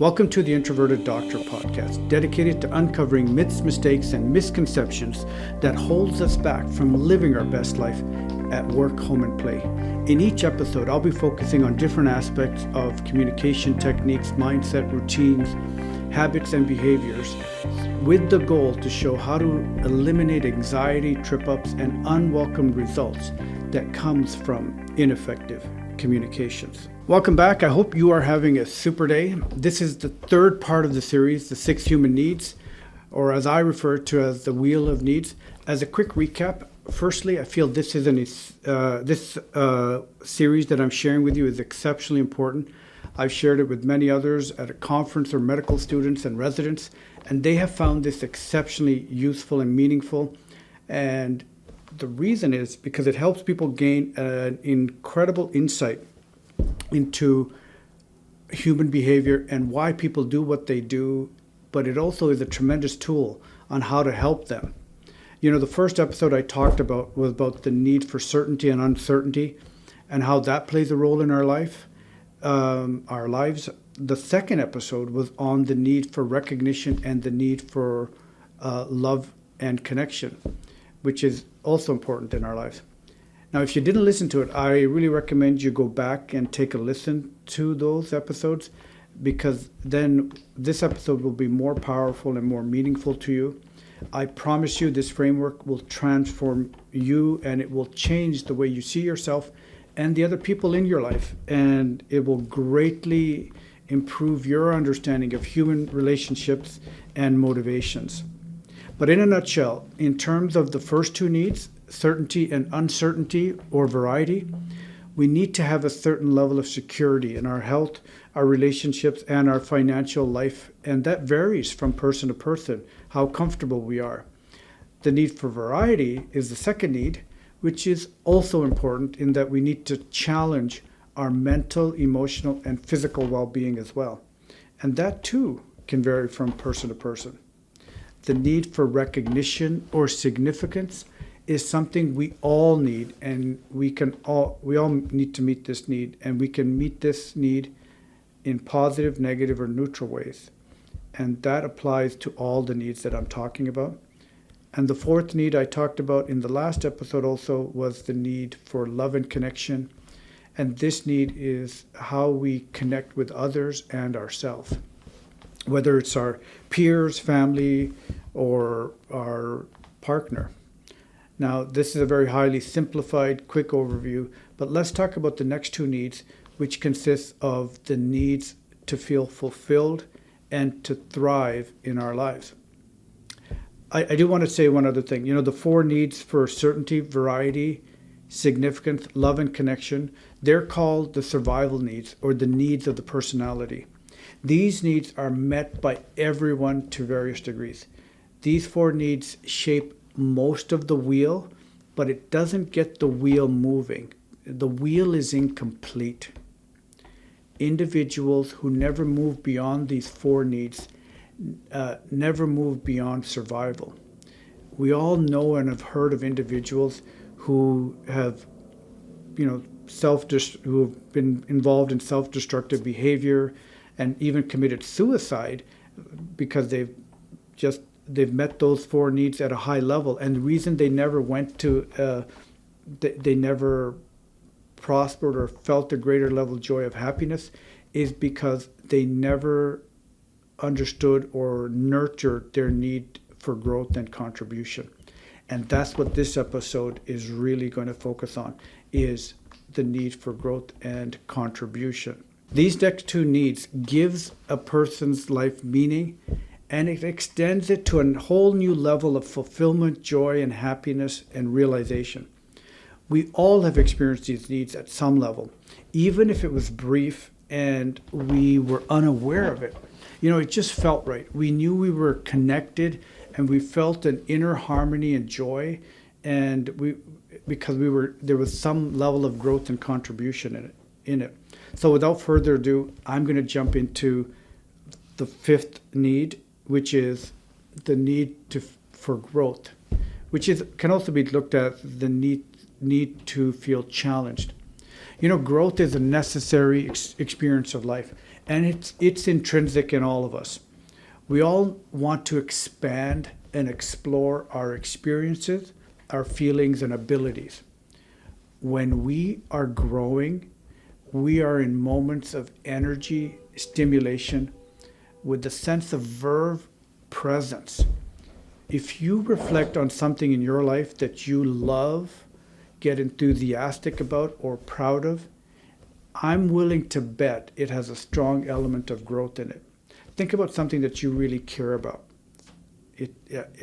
Welcome to the Introverted Doctor podcast, dedicated to uncovering myths, mistakes, and misconceptions that holds us back from living our best life at work, home, and play. In each episode, I'll be focusing on different aspects of communication techniques, mindset, routines, habits, and behaviors, with the goal to show how to eliminate anxiety, trip-ups, and unwelcome results that comes from ineffective communications. Welcome back. I hope you are having a super day. This is the third part of the series, the 6 human needs, or as I refer to as the wheel of needs. As a quick recap, firstly, I feel this series that I'm sharing with you is exceptionally important. I've shared it with many others at a conference or medical students and residents, and they have found this exceptionally useful and meaningful. And the reason is because it helps people gain an incredible insight into human behavior and why people do what they do, but it also is a tremendous tool on how to help them. You know, the first episode I talked about was about the need for certainty and uncertainty and how that plays a role in our lives. The second episode was on the need for recognition and the need for love and connection, which is also important in our lives. Now, if you didn't listen to it, I really recommend you go back and take a listen to those episodes, because then this episode will be more powerful and more meaningful to you. I promise you this framework will transform you, and it will change the way you see yourself and the other people in your life, and it will greatly improve your understanding of human relationships and motivations. But in a nutshell, in terms of the first 2 needs, certainty and uncertainty or variety, we need to have a certain level of security in our health, our relationships, and our financial life, and that varies from person to person, how comfortable we are. The need for variety is the second need, which is also important in that we need to challenge our mental, emotional, and physical well-being as well. And that too can vary from person to person. The need for recognition or significance is something we all need, and we all need to meet this need, and we can meet this need in positive, negative, or neutral ways. And that applies to all the needs that I'm talking about. And the fourth need I talked about in the last episode also was the need for love and connection. And this need is how we connect with others and ourselves, whether it's our peers, family, or our partner. Now, this is a very highly simplified, quick overview, but let's talk about the next 2 needs, which consists of the needs to feel fulfilled and to thrive in our lives. I do want to say one other thing. You know, the 4 needs for certainty, variety, significance, love, and connection, they're called the survival needs or the needs of the personality. These needs are met by everyone to various degrees. These 4 needs shape most of the wheel, but it doesn't get the wheel moving. The wheel is incomplete. Individuals who never move beyond these 4 needs never move beyond survival. We all know and have heard of individuals who have, who have been involved in self-destructive behavior and even committed suicide because they've met those 4 needs at a high level. And the reason they never went to, they never prospered or felt a greater level of joy of happiness is because they never understood or nurtured their need for growth and contribution. And that's what this episode is really going to focus on, is the need for growth and contribution. These next 2 needs gives a person's life meaning, and it extends it to a whole new level of fulfillment, joy, and happiness and realization. We all have experienced these needs at some level, even if it was brief and we were unaware of it. You know, it just felt right. We knew we were connected, and we felt an inner harmony and joy, and there was some level of growth and contribution in it. So without further ado, I'm going to jump into the 5th need, which is the need for growth, which can also be looked at the need to feel challenged. You know, growth is a necessary experience of life, And it's intrinsic in all of us. We all want to expand and explore our experiences, our feelings, and abilities. When we are growing, we are in moments of energy, stimulation, with the sense of verve presence. If you reflect on something in your life that you love, get enthusiastic about, or proud of, I'm willing to bet it has a strong element of growth in it. Think about something that you really care about.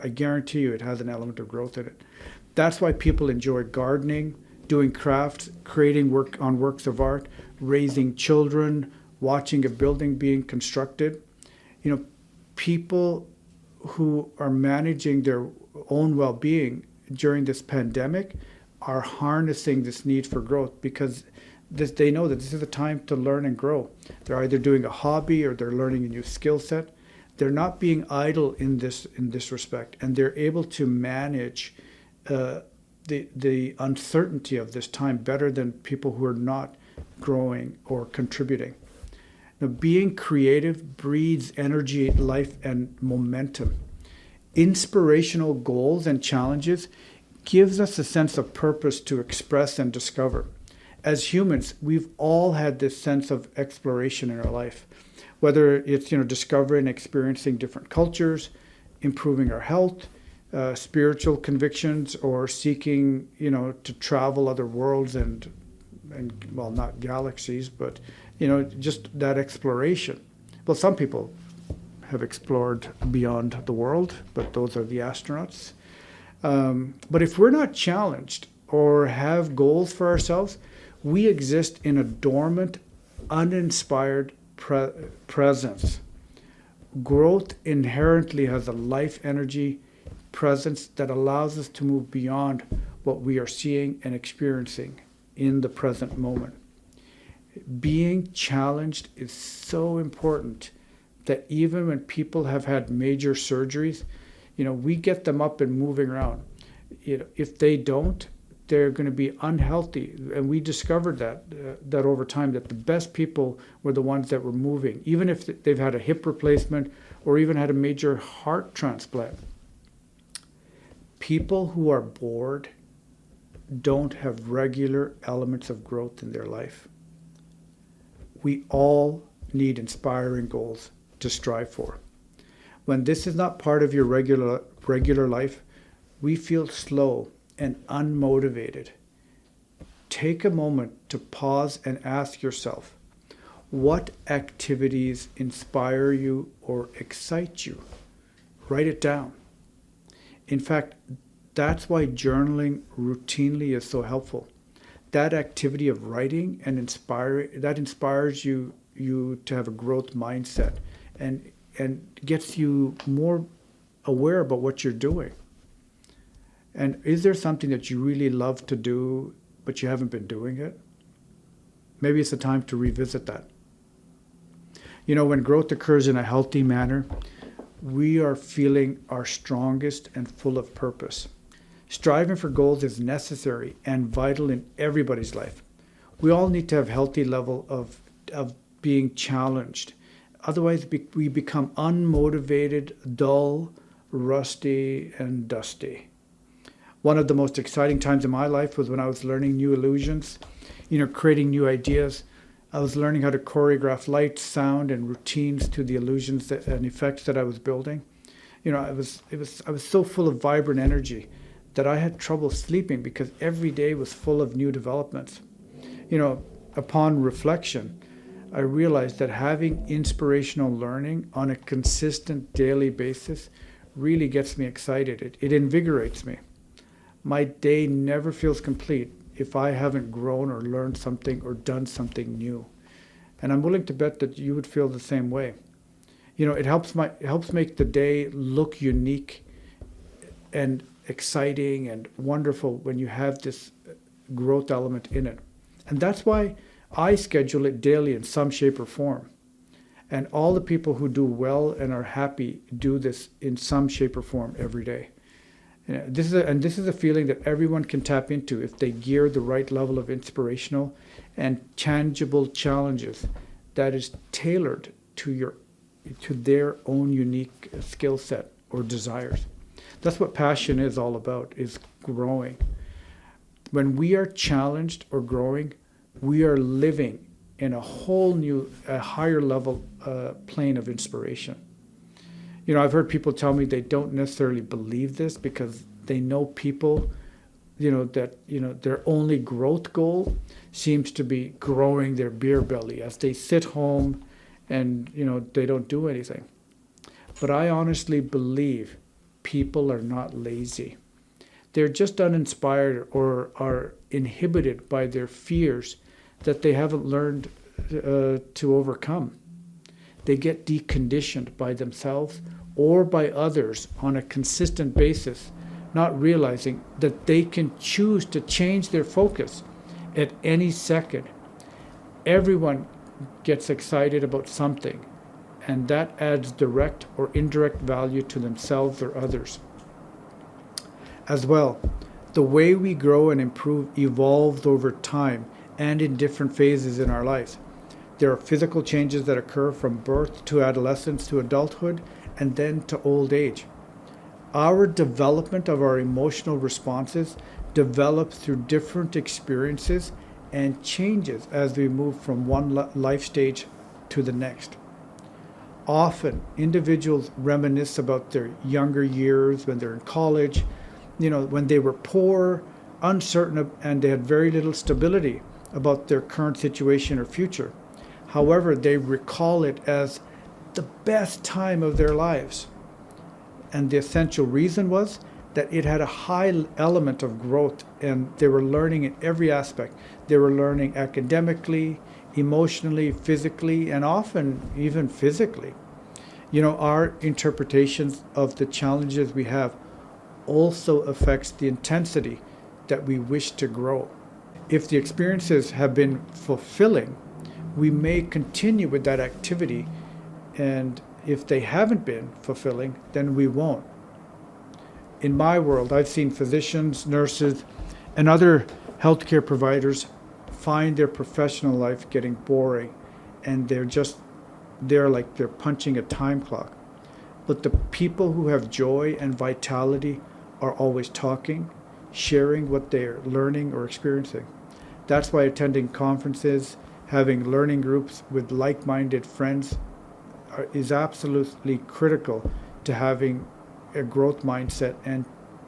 I guarantee you it has an element of growth in it. That's why people enjoy gardening, doing crafts, creating works of art, raising children, watching a building being constructed. People who are managing their own well-being during this pandemic are harnessing this need for growth because they know that this is a time to learn and grow. They're either doing a hobby or they're learning a new skill set. They're not being idle in this respect, and they're able to manage the uncertainty of this time better than people who are not growing or contributing. Now, being creative breeds energy, life, and momentum. Inspirational goals and challenges gives us a sense of purpose to express and discover. As humans, we've all had this sense of exploration in our life, whether it's discovering, experiencing different cultures, improving our health, spiritual convictions, or seeking to travel other worlds and well, not galaxies, but just that exploration. Well, some people have explored beyond the world, but those are the astronauts. But if we're not challenged or have goals for ourselves, we exist in a dormant, uninspired presence. Growth inherently has a life energy presence that allows us to move beyond what we are seeing and experiencing in the present moment. Being challenged is so important that even when people have had major surgeries, we get them up and moving around. If they don't, they're going to be unhealthy. And we discovered that over time, that the best people were the ones that were moving, even if they've had a hip replacement or even had a major heart transplant. People who are bored don't have regular elements of growth in their life. We all need inspiring goals to strive for. When this is not part of your regular life, we feel slow and unmotivated. Take a moment to pause and ask yourself, what activities inspire you or excite you? Write it down. In fact, that's why journaling routinely is so helpful. That activity of writing and inspires you to have a growth mindset and gets you more aware about what you're doing. And is there something that you really love to do, but you haven't been doing it? Maybe it's a time to revisit that. When growth occurs in a healthy manner, we are feeling our strongest and full of purpose. Striving for goals is necessary and vital in everybody's life. We all need to have a healthy level of being challenged. Otherwise, we become unmotivated, dull, rusty, and dusty. One of the most exciting times in my life was when I was learning new illusions, creating new ideas. I was learning how to choreograph light, sound, and routines to the illusions and effects that I was building. I was so full of vibrant energy that I had trouble sleeping because every day was full of new developments. Upon reflection, I realized that having inspirational learning on a consistent daily basis really gets me excited. It invigorates me. My day never feels complete if I haven't grown or learned something or done something new. And I'm willing to bet that you would feel the same way. It helps make the day look unique and exciting and wonderful when you have this growth element in it. And that's why I schedule it daily in some shape or form. And all the people who do well and are happy do this in some shape or form every day. This is a feeling that everyone can tap into if they gear the right level of inspirational and tangible challenges that is tailored to their own unique skill set or desires. That's what passion is all about, is growing. When we are challenged or growing, we are living in a whole new, a higher level plane of inspiration. You know, I've heard people tell me they don't necessarily believe this because they know people, that, their only growth goal seems to be growing their beer belly as they sit home and, they don't do anything. But I honestly believe people are not lazy. They're just uninspired or are inhibited by their fears that they haven't learned to overcome. They get deconditioned by themselves or by others on a consistent basis, not realizing that they can choose to change their focus at any second. Everyone gets excited about something, and that adds direct or indirect value to themselves or others. As well, the way we grow and improve evolves over time and in different phases in our lives. There are physical changes that occur from birth to adolescence to adulthood and then to old age. Our development of our emotional responses develops through different experiences and changes as we move from one life stage to the next. Often, individuals reminisce about their younger years when they're in college, when they were poor, uncertain, and they had very little stability about their current situation or future. However, they recall it as the best time of their lives. And the essential reason was that it had a high element of growth, and they were learning in every aspect. They were learning academically, emotionally, physically, and often even physically. Our interpretations of the challenges we have also affects the intensity that we wish to grow. If the experiences have been fulfilling, we may continue with that activity, and if they haven't been fulfilling, then we won't. In my world, I've seen physicians, nurses, and other healthcare providers find their professional life getting boring, and they're like they're punching a time clock. But the people who have joy and vitality are always talking, sharing what they're learning or experiencing. That's why attending conferences, having learning groups with like-minded friends is absolutely critical to having a growth mindset and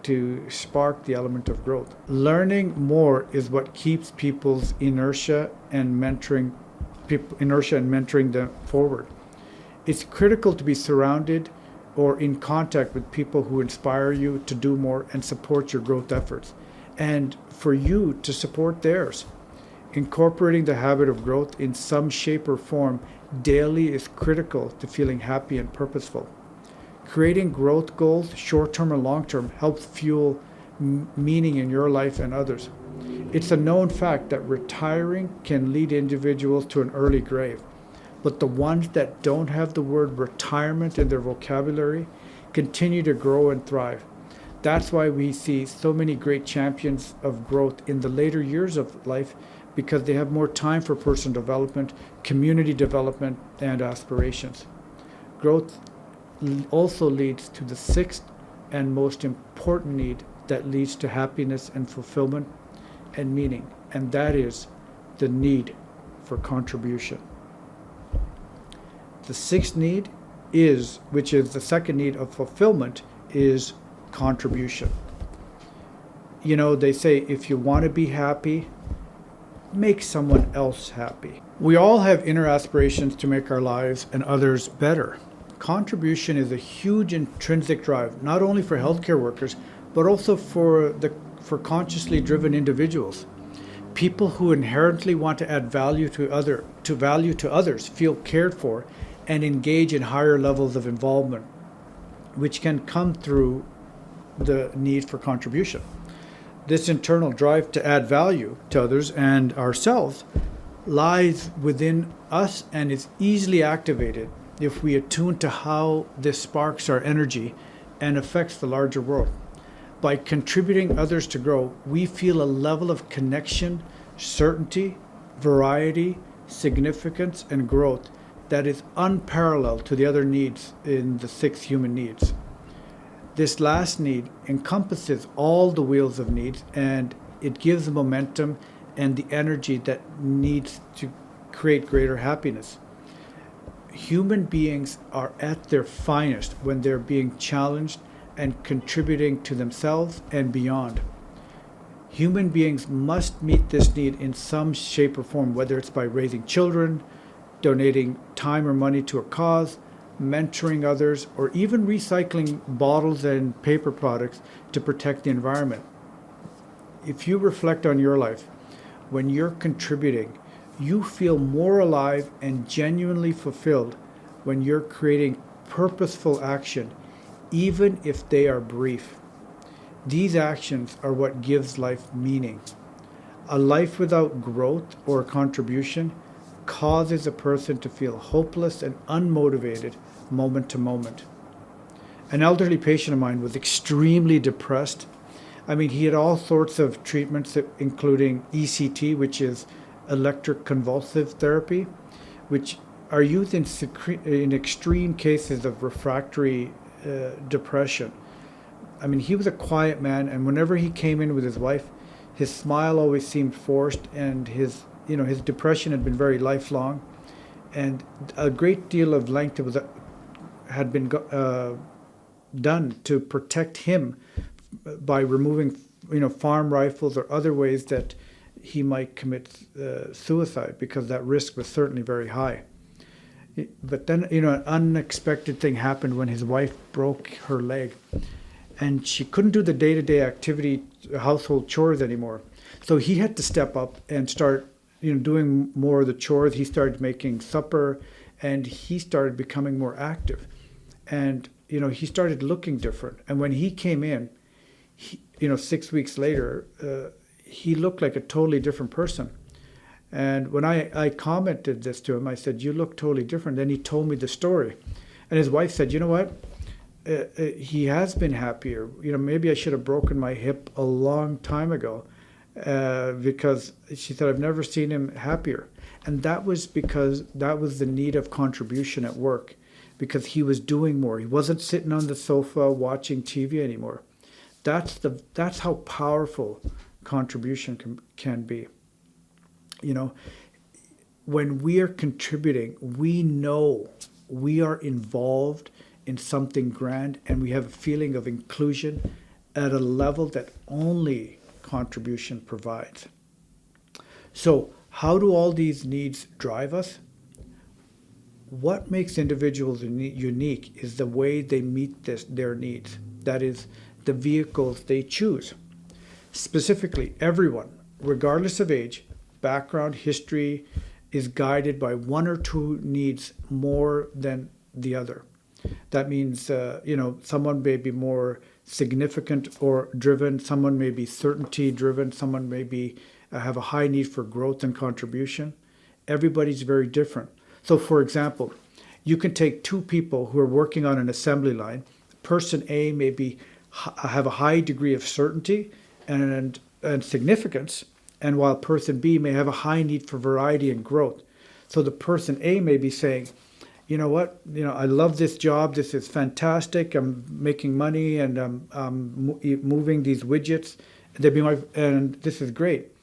to spark the element of growth. Learning more is what keeps people's inertia and mentoring them forward. It's critical to be surrounded or in contact with people who inspire you to do more and support your growth efforts, and for you to support theirs. Incorporating the habit of growth in some shape or form daily is critical to feeling happy and purposeful. Creating growth goals, short-term and long-term, helps fuel meaning in your life and others. It's a known fact that retiring can lead individuals to an early grave, but the ones that don't have the word retirement in their vocabulary continue to grow and thrive. That's why we see so many great champions of growth in the later years of life, because they have more time for personal development, community development, and aspirations. Growth also leads to the sixth and most important need that leads to happiness and fulfillment and meaning, and that is the need for contribution. The sixth need which is the second need of fulfillment, is contribution. They say if you want to be happy, make someone else happy. We all have inner aspirations to make our lives and others better. Contribution is a huge intrinsic drive, not only for healthcare workers, but also for consciously driven individuals. People who inherently want to add value to others feel cared for and engage in higher levels of involvement, which can come through the need for contribution. This internal drive to add value to others and ourselves lies within us and is easily activated if we attune to how this sparks our energy and affects the larger world. By contributing others to grow, we feel a level of connection, certainty, variety, significance, and growth that is unparalleled to the other needs in the 6 human needs. This last need encompasses all the wheels of needs, and it gives the momentum and the energy that needs to create greater happiness. Human beings are at their finest when they're being challenged and contributing to themselves and beyond. Human beings must meet this need in some shape or form, whether it's by raising children, donating time or money to a cause, mentoring others, or even recycling bottles and paper products to protect the environment. If you reflect on your life, when you're contributing, you feel more alive and genuinely fulfilled when you're creating purposeful action, even if they are brief. These actions are what gives life meaning. A life without growth or contribution causes a person to feel hopeless and unmotivated moment to moment. An elderly patient of mine was extremely depressed. I mean, he had all sorts of treatments, including ECT, which is electroconvulsive therapy, which are used in extreme cases of refractory depression. I mean, he was a quiet man, and whenever he came in with his wife, his smile always seemed forced, and his depression had been very lifelong, and a great deal of length had been done to protect him by removing, farm rifles or other ways that he might commit suicide, because that risk was certainly very high. But then, an unexpected thing happened when his wife broke her leg, and she couldn't do the day-to-day activity, household chores anymore. So he had to step up and start, doing more of the chores. He started making supper, and he started becoming more active. And, he started looking different. And when he came in, 6 weeks later, he looked like a totally different person. And when I commented this to him, I said, "You look totally different." Then he told me the story. And his wife said, "You know what? He has been happier. Maybe I should have broken my hip a long time ago," because she said, "I've never seen him happier." And that was because that was the need of contribution at work, because he was doing more. He wasn't sitting on the sofa watching TV anymore. That's how powerful contribution can be. When we are contributing, we know we are involved in something grand, and we have a feeling of inclusion at a level that only contribution provides. So, how do all these needs drive us? What makes individuals unique is the way they meet their needs. That is, the vehicles they choose. Specifically, everyone, regardless of age, background, history, is guided by one or two needs more than the other. That means, someone may be more significant or driven, someone may be certainty driven, someone may be have a high need for growth and contribution. Everybody's very different. So, for example, you can take two people who are working on an assembly line. Person A may have a high degree of certainty and significance, and while person B may have a high need for variety and growth. So the person A may be saying, "You know what? I love this job. This is fantastic. I'm making money, and I'm moving these widgets. And this is great."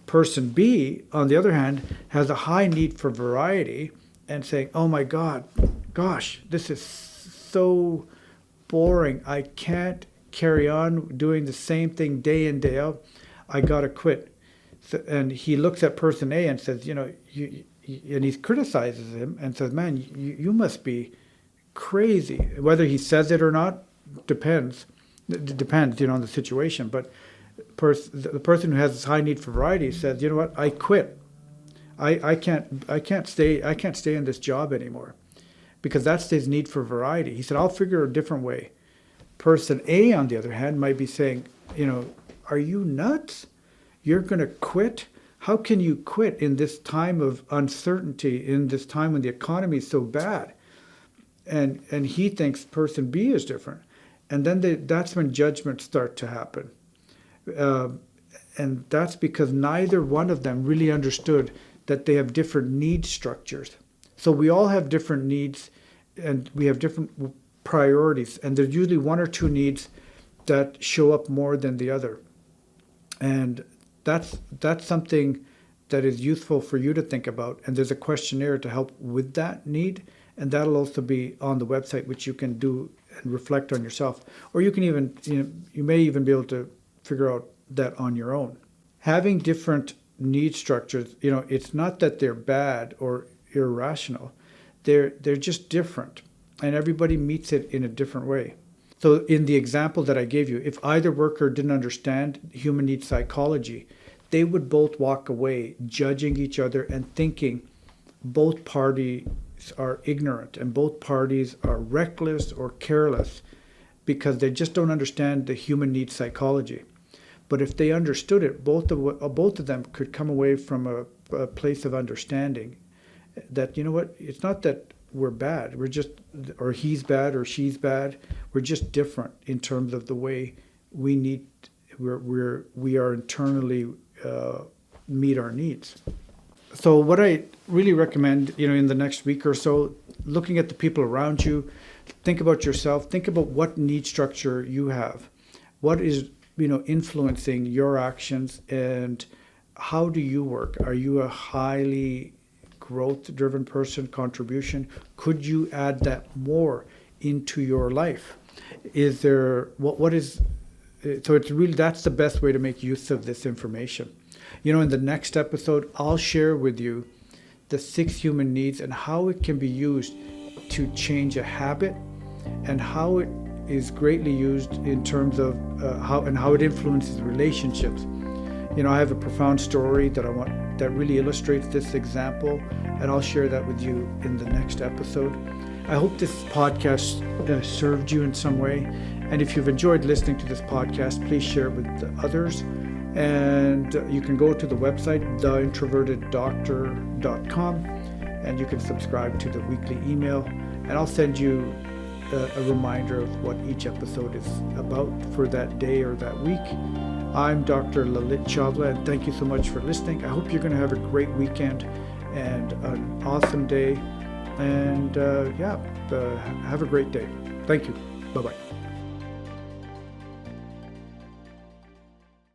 Person B, on the other hand, has a high need for variety and saying, "Oh my gosh, this is so boring. I can't carry on doing the same thing day in, day out. I gotta quit." So, and he looks at person A and says, and he criticizes him and says, "Man, you must be crazy." Whether he says it or not depends. It depends, on the situation. But the person who has this high need for variety says, "You know what? I quit. I can't stay in this job anymore," because that's his need for variety. He said, "I'll figure a different way." Person A, on the other hand, might be saying, "Are you nuts? You're going to quit? How can you quit in this time of uncertainty, in this time when the economy is so bad?" And he thinks person B is different. And then that's when judgments start to happen. And that's because neither one of them really understood that they have different need structures. So we all have different needs and we have different priorities. And there's usually one or two needs that show up more than the other. And that's something that is useful for you to think about. And there's a questionnaire to help with that need. And that'll also be on the website, which you can do and reflect on yourself. Or you can even, you may even be able to figure out that on your own. Having different need structures, it's not that they're bad or irrational. They're just different. And everybody meets it in a different way. So in the example that I gave you, if either worker didn't understand human needs psychology, they would both walk away judging each other and thinking both parties are ignorant and both parties are reckless or careless because they just don't understand the human needs psychology. But if they understood it, both of them could come away from a place of understanding that, it's not that we're bad, we're just, or he's bad or she's bad, we're just different in terms of the way we are internally meet our needs. So what I really recommend, in the next week or so, looking at the people around you, think about yourself, think about what need structure you have, what is, influencing your actions, and how do you work? Are you a highly growth-driven person, contribution? Could you add that more into your life? Is there, so it's really, that's the best way to make use of this information. In the next episode, I'll share with you the 6 human needs and how it can be used to change a habit and how it is greatly used in terms of how it influences relationships. I have a profound story that really illustrates this example, and I'll share that with you in the next episode. I hope this podcast served you in some way, and if you've enjoyed listening to this podcast, please share it with others. And you can go to the website, theintroverteddoctor.com, and you can subscribe to the weekly email, and I'll send you a reminder of what each episode is about for that day or that week. I'm Dr. Lalit Chawla, and thank you so much for listening. I hope you're going to have a great weekend and an awesome day, and have a great day. Thank you. Bye-bye.